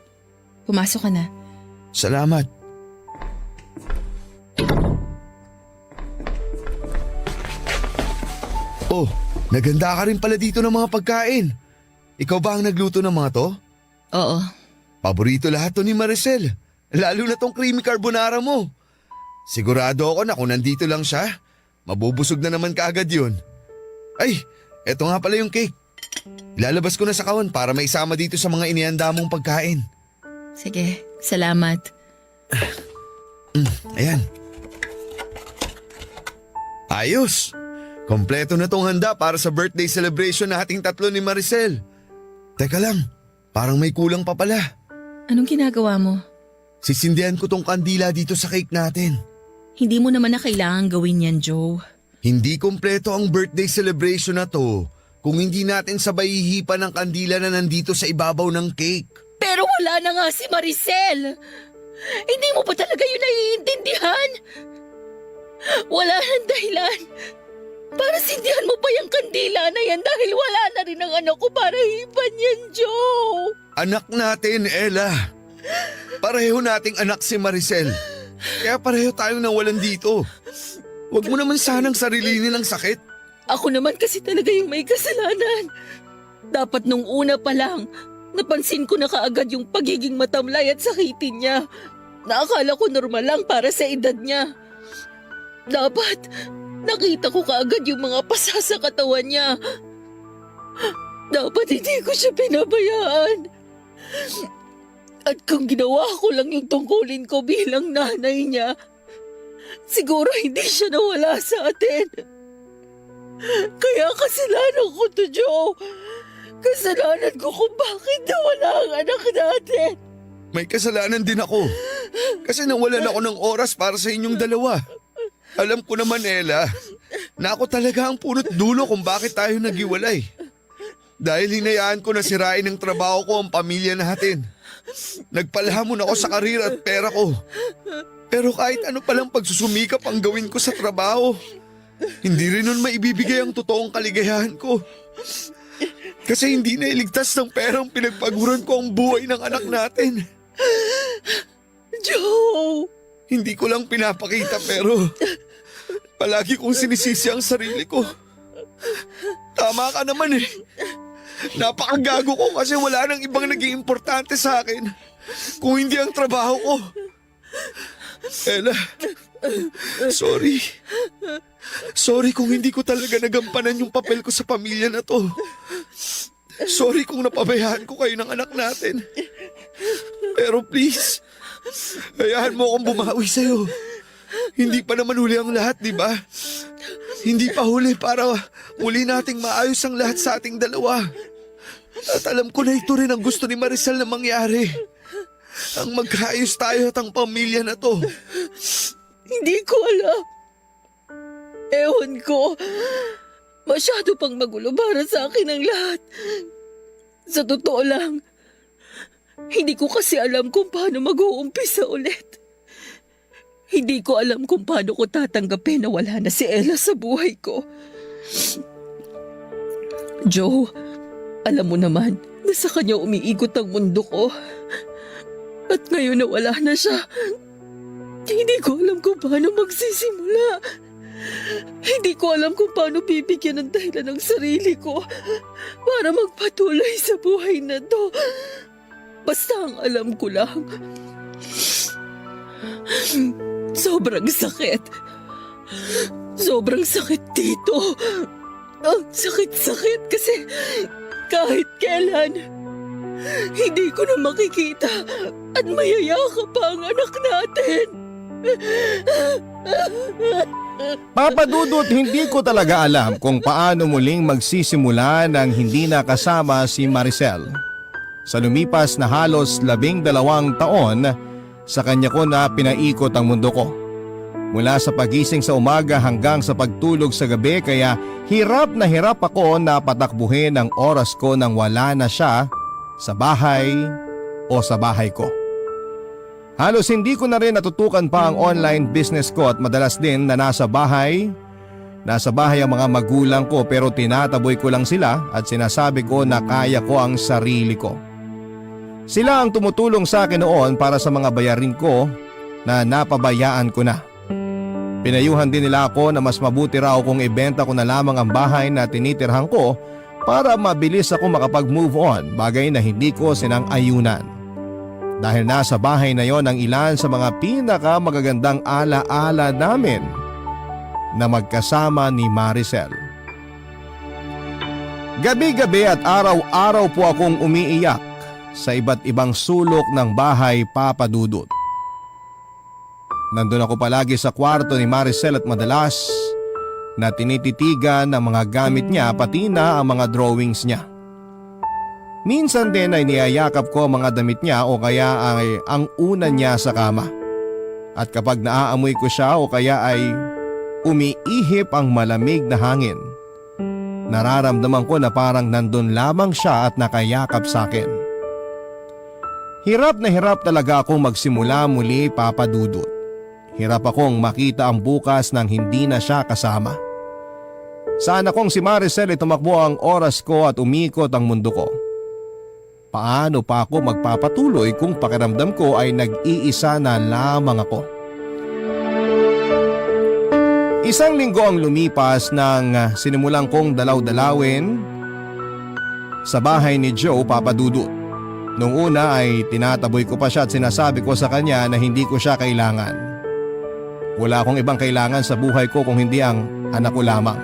Pumasok ka na. Salamat. Oh, naganda ka rin pala dito ng mga pagkain. Ikaw ba ang nagluto ng mga to? Oo. Paborito lahat to ni Maricel. Lalo na tong creamy carbonara mo. Sigurado ako na kung nandito lang siya, mabubusog na naman kaagad yun. Ay, eto nga pala yung cake. Ilalabas ko na sa kahon para maisama dito sa mga inihanda mong pagkain. Sige, salamat. Ayan. Ayos! Kompleto na tong handa para sa birthday celebration nating tatlo ni Maricel. Teka lang, parang may kulang pa pala. Anong ginagawa mo? Sisindihan ko tong kandila dito sa cake natin. Hindi mo naman na kailangan gawin yan, Joe. Hindi kompleto ang birthday celebration na to kung hindi natin sabay hihipan ng kandila na nandito sa ibabaw ng cake. Pero wala na nga si Maricel. Hindi mo pa talaga yun naiintindihan? Wala nang dahilan. Para sindihan mo pa yung kandila na yan dahil wala na rin ang anak ko para hipan yan, Joe. Anak natin, Ella. Pareho nating anak si Maricel. Kaya pareho tayong nawalan dito. Huwag mo naman sanang sarilinin ang sakit. Ako naman kasi talaga yung may kasalanan. Dapat nung una pa lang, napansin ko na kaagad yung pagiging matamlay at sakitin niya. Naakala ko normal lang para sa edad niya. Dapat, nakita ko kaagad yung mga pasa sa katawan niya. Dapat hindi ko siya pinabayaan. At kung ginawa ko lang yung tungkulin ko bilang nanay niya, siguro hindi siya nawala sa atin. Kaya kasalanan ko to, Joe. Kasalanan ko kung bakit nawala ang anak natin. May kasalanan din ako. Kasi nawalan ako ng oras para sa inyong dalawa. Alam ko naman, Ella, na ako talaga ang punot dulo kung bakit tayo naghiwalay. Dahil hinayaan ko na sirain ng trabaho ko ang pamilya natin. Nagpalhamon ako sa karir at pera ko. Pero kahit ano palang pagsusumikap ang gawin ko sa trabaho, hindi rin nun maibibigay ang totoong kaligayahan ko. Kasi hindi na iligtas ng perang pinagpaguran ko ang buhay ng anak natin. Joe! Hindi ko lang pinapakita pero palagi kong sinisisi ang sarili ko. Tama ka naman eh. Napakagago ko kasi wala nang ibang naging importante sa akin kung hindi ang trabaho ko. Ella, sorry. Sorry kung hindi ko talaga nagampanan yung papel ko sa pamilya na to. Sorry kung napabayaan ko kayo ng anak natin. Pero please, hayaan mo akong bumawi sa'yo. Hindi pa naman huli ang lahat, di ba? Hindi pa huli para muli nating maayos ang lahat sa ating dalawa. At alam ko na ito rin ang gusto ni Maricel na mangyari. Ang magkaayos tayo at ang pamilya na to. Hindi ko alam. Ewan ko. Masyado pang magulo para sa akin ang lahat. Sa totoo lang, Hindi ko kasi alam kung paano mag-uumpisa ulit. Hindi ko alam kung paano ko tatanggapin na wala na si Ella sa buhay ko. Joe, alam mo naman na sa kanya umiikot ang mundo ko. At ngayon na wala na siya, hindi ko alam kung paano magsisimula. Hindi ko alam kung paano bibigyan ng dahilan ng sarili ko para magpatuloy sa buhay na to. Basta ang alam ko lang, sobrang sakit. Sobrang sakit dito. Ang sakit-sakit kasi kahit kailan, hindi ko na makikita at mayayakap pa ang anak natin. Papa Dudut, hindi ko talaga alam kung paano muling magsisimula nang hindi nakasama si Maricel. Sa lumipas na halos 12 taon, sa kanya ko na pinaikot ang mundo ko. Mula sa pagising sa umaga hanggang sa pagtulog sa gabi, kaya hirap na hirap ako na patakbuhin ang oras ko nang wala na siya sa bahay o sa bahay ko. Halos hindi ko na rin natutukan pa ang online business ko at madalas din na nasa bahay ang mga magulang ko, pero tinataboy ko lang sila at sinasabi ko na kaya ko ang sarili ko. Sila ang tumutulong sa akin noon para sa mga bayarin ko na napabayaan ko na. Pinayuhan din nila ako na mas mabuti raw kung ibenta ko na lamang ang bahay na tinitirhan ko para mabilis ako makapag-move on, bagay na hindi ko sinang-ayunan. Dahil nasa bahay na yon ang ilan sa mga pinakamagagandang ala-ala namin na magkasama ni Maricel. Gabi-gabi at araw-araw po akong umiiyak sa iba't ibang sulok ng bahay, Papa Dudut. Nandun ako palagi sa kwarto ni Maricel at madalas na tinititigan ang mga gamit niya pati na ang mga drawings niya. Minsan din ay niyayakap ko ang mga damit niya o kaya ay ang unan niya sa kama. At kapag naaamoy ko siya o kaya ay umiihip ang malamig na hangin, nararamdaman ko na parang nandun lamang siya at nakayakap sa akin. Hirap na hirap talaga akong magsimula muli, Papa Dudut. Hirap akong makita ang bukas nang hindi na siya kasama. Sana kung si Maricel ay tumakbo ang oras ko at umikot ang mundo ko. Paano pa ako magpapatuloy kung pakiramdam ko ay nag-iisa na lamang ako? Isang linggo ang lumipas nang sinimulan kong dalaw-dalawin sa bahay ni Joe, Papa Dudut. Nung una ay tinataboy ko pa siya at sinasabi ko sa kanya na hindi ko siya kailangan. Wala akong ibang kailangan sa buhay ko kung hindi ang anak ko lamang.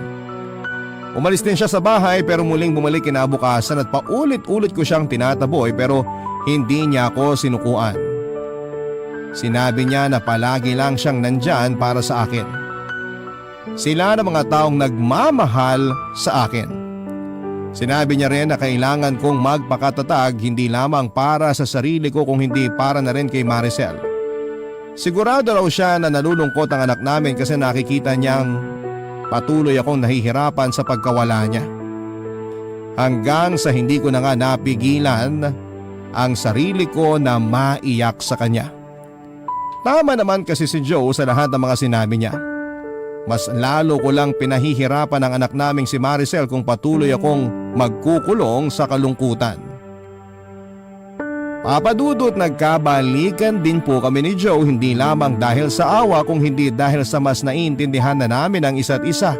Umalis din siya sa bahay pero muling bumalik kinabukasan at paulit-ulit ko siyang tinataboy pero hindi niya ako sinukuan. Sinabi niya na palagi lang siyang nandyan para sa akin. Sila na mga taong nagmamahal sa akin. Sinabi niya rin na kailangan kong magpakatatag hindi lamang para sa sarili ko kung hindi para na rin kay Maricel. Sigurado raw siya na nalulungkot ang anak namin kasi nakikita niyang patuloy akong nahihirapan sa pagkawala niya. Hanggang sa hindi ko na nga napigilan ang sarili ko na maiyak sa kanya. Tama naman kasi si Joe sa lahat ng mga sinabi niya. Mas lalo ko lang pinahihirapan ang anak naming si Maricel kung patuloy akong magkukulong sa kalungkutan. Papa Dudut, nagkabalikan din po kami ni Joe hindi lamang dahil sa awa kung hindi dahil sa mas naiintindihan na namin ang isa't isa.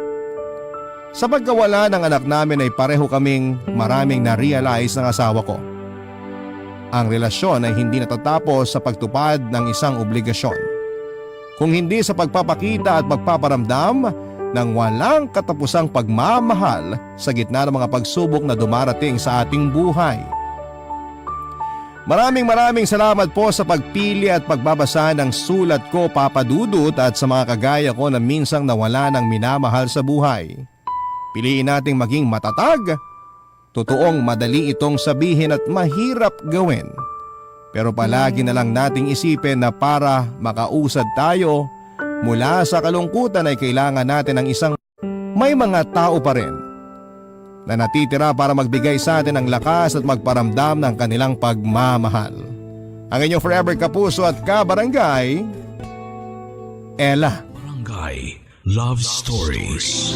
Sa pagkawala ng anak namin ay pareho kaming maraming na-realize ng asawa ko. Ang relasyon ay hindi natatapos sa pagtupad ng isang obligasyon, kung hindi sa pagpapakita at pagpaparamdam ng walang katapusang pagmamahal sa gitna ng mga pagsubok na dumarating sa ating buhay. Maraming salamat po sa pagpili at pagbabasa ng sulat ko, Papa Dudut, at sa mga kagaya ko na minsang nawala ng minamahal sa buhay. Piliin nating maging matatag. Totoong madali itong sabihin at mahirap gawin. Pero palagi na lang nating isipin na para makausad tayo mula sa kalungkutan ay kailangan natin ng isang may mga tao pa rin na natitira para magbigay sa atin ng lakas at magparamdam ng kanilang pagmamahal. Ang inyong forever kapuso at kabarangay, Ella. Barangay Love Stories.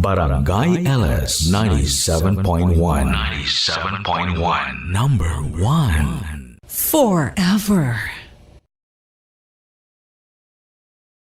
Barangay LS 97.1. 97.1. Number 1. Forever.